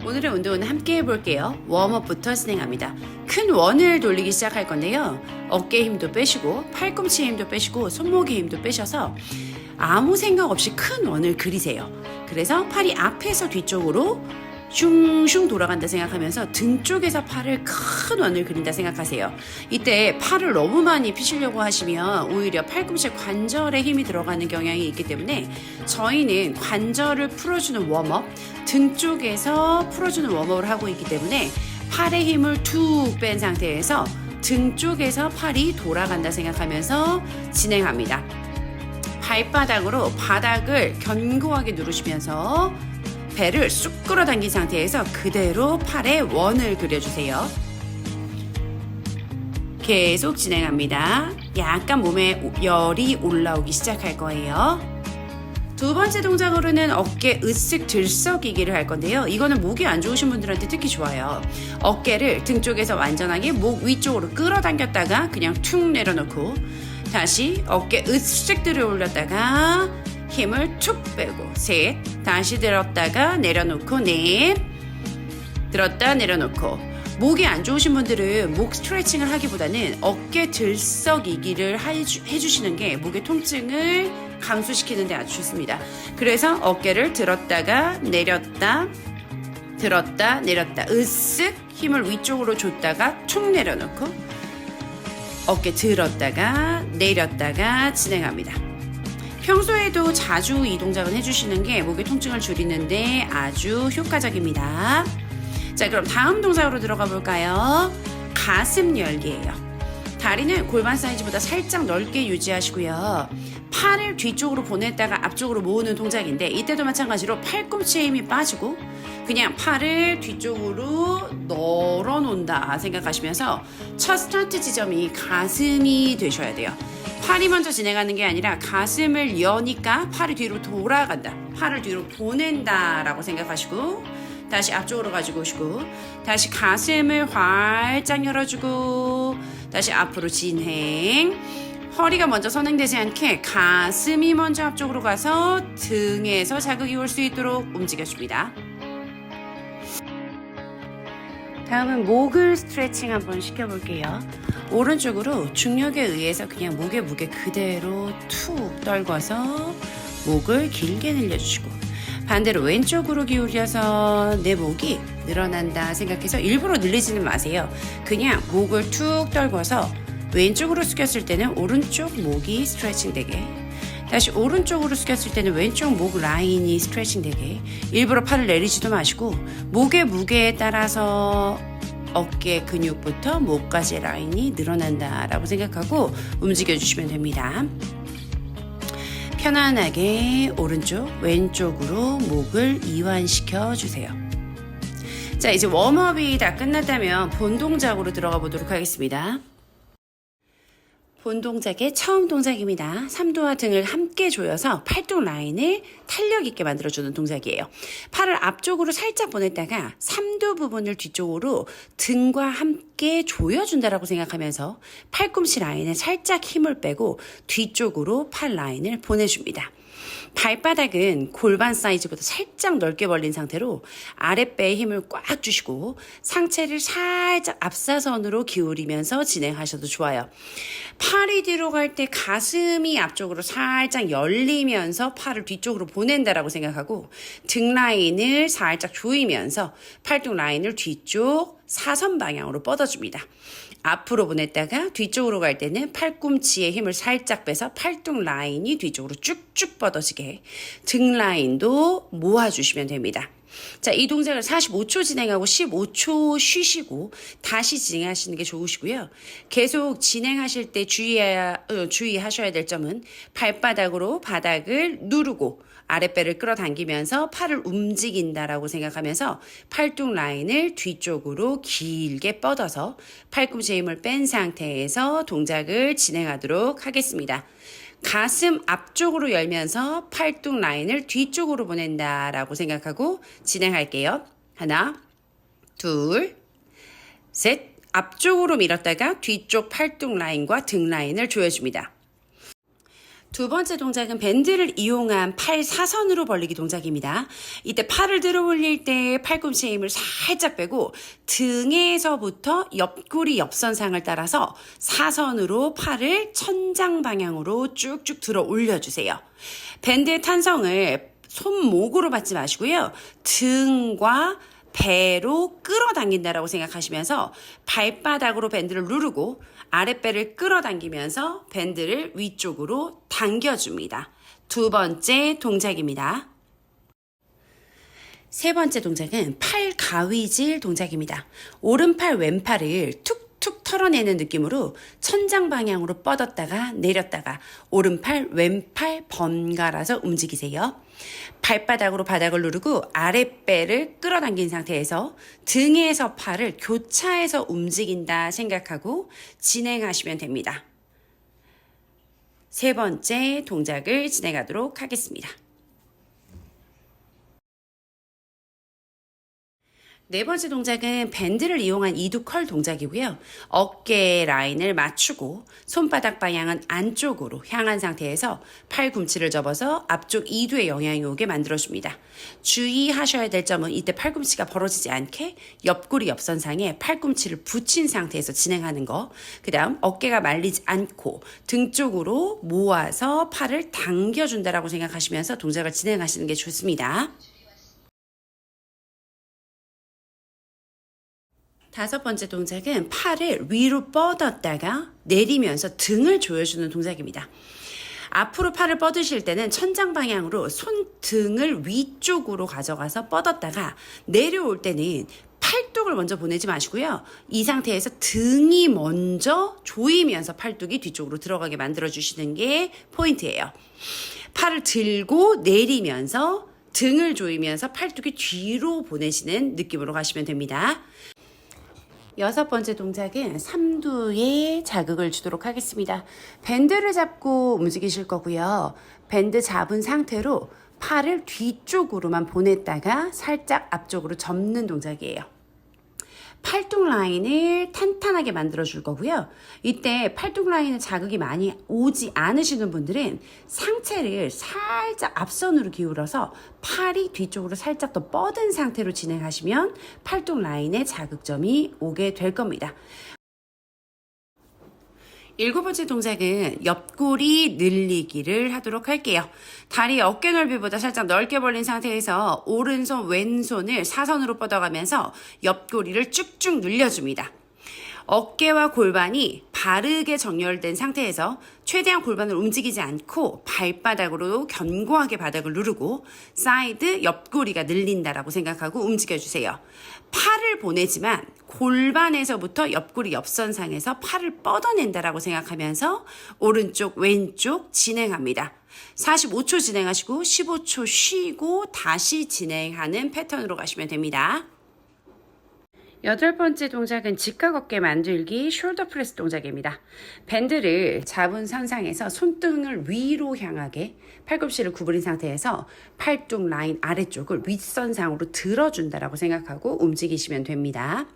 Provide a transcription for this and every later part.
오늘의 운동은 함께 해볼게요. 웜업부터 진행합니다. 큰 원을 돌리기 시작할 건데요. 어깨 힘도 빼시고 팔꿈치 힘도 빼시고 손목의 힘도 빼셔서 아무 생각 없이 큰 원을 그리세요. 그래서 팔이 앞에서 뒤쪽으로 슝슝 돌아간다 생각하면서 등 쪽에서 팔을 큰 원을 그린다 생각하세요. 이때 팔을 너무 많이 피시려고 하시면 오히려 팔꿈치 관절에 힘이 들어가는 경향이 있기 때문에 저희는 관절을 풀어주는 웜업, 등 쪽에서 풀어주는 웜업을 하고 있기 때문에 팔의 힘을 툭 뺀 상태에서 등 쪽에서 팔이 돌아간다 생각하면서 진행합니다. 발바닥으로 바닥을 견고하게 누르시면서 배를 쑥 끌어당긴 상태에서 그대로 팔에 원을 그려주세요. 계속 진행합니다. 약간 몸에 열이 올라오기 시작할 거예요. 두 번째 동작으로는 어깨 으쓱 들썩이기를 할 건데요. 이거는 목이 안 좋으신 분들한테 특히 좋아요. 어깨를 등 쪽에서 완전하게 목 위쪽으로 끌어당겼다가 그냥 툭 내려놓고 다시 어깨 으쓱 들어 올렸다가 힘을 툭 빼고 셋, 다시 들었다가 내려놓고 넷, 들었다 내려놓고. 목이 안 좋으신 분들은 목 스트레칭을 하기보다는 어깨 들썩이기를 해주시는 게 목의 통증을 감소시키는 데 아주 좋습니다. 그래서 어깨를 들었다가 내렸다, 들었다 내렸다, 으쓱 힘을 위쪽으로 줬다가 툭 내려놓고 어깨 들었다가 내렸다가 진행합니다. 평소에도 자주 이 동작을 해주시는 게 목의 통증을 줄이는데 아주 효과적입니다. 자, 그럼 다음 동작으로 들어가 볼까요? 가슴 열기예요. 다리는 골반 사이즈보다 살짝 넓게 유지하시고요. 팔을 뒤쪽으로 보냈다가 앞쪽으로 모으는 동작인데 이때도 마찬가지로 팔꿈치에 힘이 빠지고 그냥 팔을 뒤쪽으로 널어놓는다 생각하시면서 첫 스타트 지점이 가슴이 되셔야 돼요. 팔이 먼저 진행하는 게 아니라 가슴을 여니까 팔이 뒤로 돌아간다. 팔을 뒤로 보낸다 라고 생각하시고 다시 앞쪽으로 가지고 오시고 다시 가슴을 활짝 열어주고 다시 앞으로 진행. 허리가 먼저 선행되지 않게 가슴이 먼저 앞쪽으로 가서 등에서 자극이 올 수 있도록 움직여줍니다. 다음은 목을 스트레칭 한번 시켜볼게요. 오른쪽으로 중력에 의해서 그냥 목의 무게 그대로 툭 떨궈서 목을 길게 늘려주시고 반대로 왼쪽으로 기울여서 내 목이 늘어난다 생각해서 일부러 늘리지는 마세요. 그냥 목을 툭 떨궈서 왼쪽으로 숙였을 때는 오른쪽 목이 스트레칭 되게, 다시 오른쪽으로 숙였을 때는 왼쪽 목 라인이 스트레칭 되게 일부러 팔을 내리지도 마시고 목의 무게에 따라서 어깨 근육부터 목까지 라인이 늘어난다 라고 생각하고 움직여 주시면 됩니다. 편안하게 오른쪽 왼쪽으로 목을 이완시켜 주세요. 자, 이제 웜업이 다 끝났다면 본 동작으로 들어가 보도록 하겠습니다. 본 동작의 처음 동작입니다. 삼두와 등을 함께 조여서 팔뚝 라인을 탄력 있게 만들어주는 동작이에요. 팔을 앞쪽으로 살짝 보냈다가 삼두 부분을 뒤쪽으로 등과 함께 조여준다라고 생각하면서 팔꿈치 라인에 살짝 힘을 빼고 뒤쪽으로 팔 라인을 보내줍니다. 발바닥은 골반 사이즈보다 살짝 넓게 벌린 상태로 아랫배에 힘을 꽉 주시고 상체를 살짝 앞사선으로 기울이면서 진행하셔도 좋아요. 팔이 뒤로 갈 때 가슴이 앞쪽으로 살짝 열리면서 팔을 뒤쪽으로 보낸다라고 생각하고 등 라인을 살짝 조이면서 팔뚝 라인을 뒤쪽 사선 방향으로 뻗어줍니다. 앞으로 보냈다가 뒤쪽으로 갈 때는 팔꿈치에 힘을 살짝 빼서 팔뚝 라인이 뒤쪽으로 쭉쭉 뻗어지게 등 라인도 모아주시면 됩니다. 자, 이 동작을 45초 진행하고 15초 쉬시고 다시 진행하시는 게 좋으시고요. 계속 진행하실 때 주의하셔야 될 점은 발바닥으로 바닥을 누르고 아랫배를 끌어당기면서 팔을 움직인다라고 생각하면서 팔뚝 라인을 뒤쪽으로 길게 뻗어서 팔꿈치에 힘을 뺀 상태에서 동작을 진행하도록 하겠습니다. 가슴 앞쪽으로 열면서 팔뚝 라인을 뒤쪽으로 보낸다라고 생각하고 진행할게요. 하나, 둘, 셋. 앞쪽으로 밀었다가 뒤쪽 팔뚝 라인과 등 라인을 조여줍니다. 두 번째 동작은 밴드를 이용한 팔 사선으로 벌리기 동작입니다. 이때 팔을 들어 올릴 때 팔꿈치의 힘을 살짝 빼고 등에서부터 옆구리 옆선상을 따라서 사선으로 팔을 천장 방향으로 쭉쭉 들어 올려주세요. 밴드의 탄성을 손목으로 받지 마시고요. 등과 배로 끌어당긴다라고 생각하시면서 발바닥으로 밴드를 누르고 아랫배를 끌어당기면서 밴드를 위쪽으로 당겨줍니다. 두 번째 동작입니다. 세 번째 동작은 팔 가위질 동작입니다. 오른팔 왼팔을 툭툭 털어내는 느낌으로 천장 방향으로 뻗었다가 내렸다가 오른팔 왼팔 번갈아서 움직이세요. 발바닥으로 바닥을 누르고 아랫배를 끌어당긴 상태에서 등에서 팔을 교차해서 움직인다 생각하고 진행하시면 됩니다. 세 번째 동작을 진행하도록 하겠습니다. 네 번째 동작은 밴드를 이용한 이두 컬 동작이고요. 어깨 라인을 맞추고 손바닥 방향은 안쪽으로 향한 상태에서 팔꿈치를 접어서 앞쪽 이두에 영향이 오게 만들어줍니다. 주의하셔야 될 점은 이때 팔꿈치가 벌어지지 않게 옆구리 옆선상에 팔꿈치를 붙인 상태에서 진행하는 거. 그 다음 어깨가 말리지 않고 등 쪽으로 모아서 팔을 당겨준다라고 생각하시면서 동작을 진행하시는 게 좋습니다. 다섯 번째 동작은 팔을 위로 뻗었다가 내리면서 등을 조여주는 동작입니다. 앞으로 팔을 뻗으실 때는 천장 방향으로 손등을 위쪽으로 가져가서 뻗었다가 내려올 때는 팔뚝을 먼저 보내지 마시고요. 이 상태에서 등이 먼저 조이면서 팔뚝이 뒤쪽으로 들어가게 만들어주시는 게 포인트예요. 팔을 들고 내리면서 등을 조이면서 팔뚝이 뒤로 보내시는 느낌으로 가시면 됩니다. 여섯 번째 동작은 삼두에 자극을 주도록 하겠습니다. 밴드를 잡고 움직이실 거고요. 밴드 잡은 상태로 팔을 뒤쪽으로만 보냈다가 살짝 앞쪽으로 접는 동작이에요. 팔뚝 라인을 탄탄하게 만들어 줄 거고요. 이때 팔뚝 라인에 자극이 많이 오지 않으시는 분들은 상체를 살짝 앞선으로 기울여서 팔이 뒤쪽으로 살짝 더 뻗은 상태로 진행하시면 팔뚝 라인에 자극점이 오게 될 겁니다. 일곱 번째 동작은 옆구리 늘리기를 하도록 할게요. 다리 어깨 넓이보다 살짝 넓게 벌린 상태에서 오른손 왼손을 사선으로 뻗어가면서 옆구리를 쭉쭉 늘려줍니다. 어깨와 골반이 바르게 정렬된 상태에서 최대한 골반을 움직이지 않고 발바닥으로 견고하게 바닥을 누르고 사이드 옆구리가 늘린다라고 생각하고 움직여주세요. 팔을 보내지만 골반에서부터 옆구리 옆선상에서 팔을 뻗어낸다라고 생각하면서 오른쪽 왼쪽 진행합니다. 45초 진행하시고 15초 쉬고 다시 진행하는 패턴으로 가시면 됩니다. 여덟 번째 동작은 직각 어깨 만들기 숄더 프레스 동작입니다. 밴드를 잡은 선상에서 손등을 위로 향하게 팔꿈치를 구부린 상태에서 팔뚝 라인 아래쪽을 윗선상으로 들어준다라고 생각하고 움직이시면 됩니다.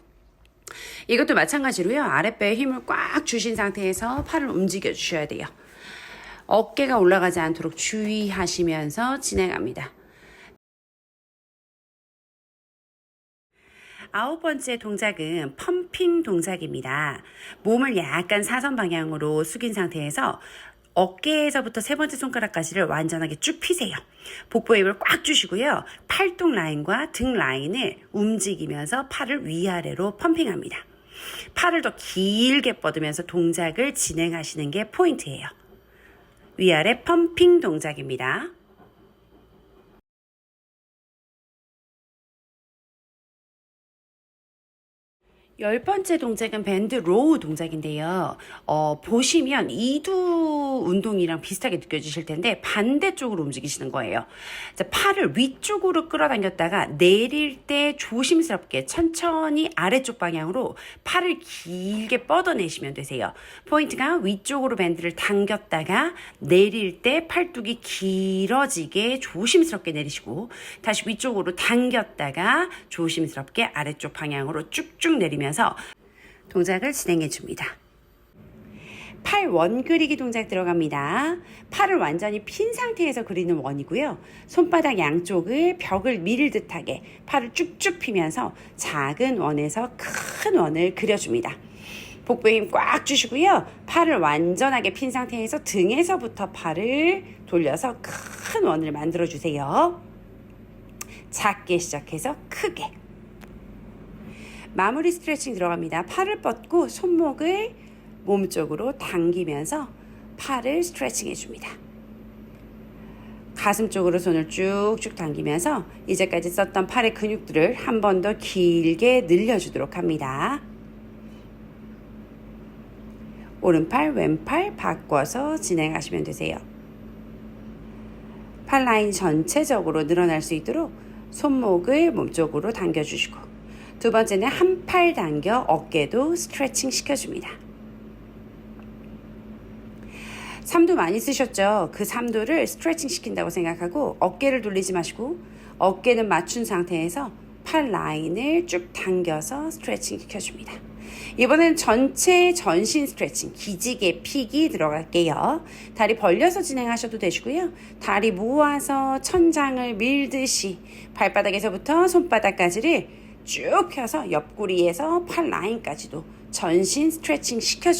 이것도 마찬가지로요. 아랫배에 힘을 꽉 주신 상태에서 팔을 움직여 주셔야 돼요. 어깨가 올라가지 않도록 주의하시면서 진행합니다. 아홉 번째 동작은 펌핑 동작입니다. 몸을 약간 사선 방향으로 숙인 상태에서 어깨에서부터 세 번째 손가락까지를 완전하게 쭉 펴세요. 복부에 힘을 꽉 주시고요. 팔뚝 라인과 등 라인을 움직이면서 팔을 위아래로 펌핑합니다. 팔을 더 길게 뻗으면서 동작을 진행하시는 게 포인트예요. 위아래 펌핑 동작입니다. 열 번째 동작은 밴드 로우 동작인데요. 보시면 이두 운동이랑 비슷하게 느껴지실 텐데 반대쪽으로 움직이시는 거예요. 자, 팔을 위쪽으로 끌어당겼다가 내릴 때 조심스럽게 천천히 아래쪽 방향으로 팔을 길게 뻗어내시면 되세요. 포인트가 위쪽으로 밴드를 당겼다가 내릴 때 팔뚝이 길어지게 조심스럽게 내리시고 다시 위쪽으로 당겼다가 조심스럽게 아래쪽 방향으로 쭉쭉 내리면 동작을 진행해 줍니다. 팔 원 그리기 동작 들어갑니다. 팔을 완전히 핀 상태에서 그리는 원이고요. 손바닥 양쪽을 벽을 밀 듯하게 팔을 쭉쭉 피면서 작은 원에서 큰 원을 그려줍니다. 복부에 힘 꽉 주시고요. 팔을 완전하게 핀 상태에서 등에서부터 팔을 돌려서 큰 원을 만들어 주세요. 작게 시작해서 크게. 마무리 스트레칭 들어갑니다. 팔을 뻗고 손목을 몸쪽으로 당기면서 팔을 스트레칭 해줍니다. 가슴 쪽으로 손을 쭉쭉 당기면서 이제까지 썼던 팔의 근육들을 한 번 더 길게 늘려주도록 합니다. 오른팔, 왼팔 바꿔서 진행하시면 되세요. 팔 라인 전체적으로 늘어날 수 있도록 손목을 몸쪽으로 당겨주시고, 두 번째는 한 팔 당겨 어깨도 스트레칭 시켜줍니다. 삼두 많이 쓰셨죠? 그 삼두를 스트레칭 시킨다고 생각하고 어깨를 돌리지 마시고 어깨는 맞춘 상태에서 팔 라인을 쭉 당겨서 스트레칭 시켜줍니다. 이번엔 전체 전신 스트레칭, 기지개 픽이 들어갈게요. 다리 벌려서 진행하셔도 되시고요. 다리 모아서 천장을 밀듯이 발바닥에서부터 손바닥까지를 쭉 펴서 옆구리에서 팔 라인까지도 전신 스트레칭 시켜줍니다.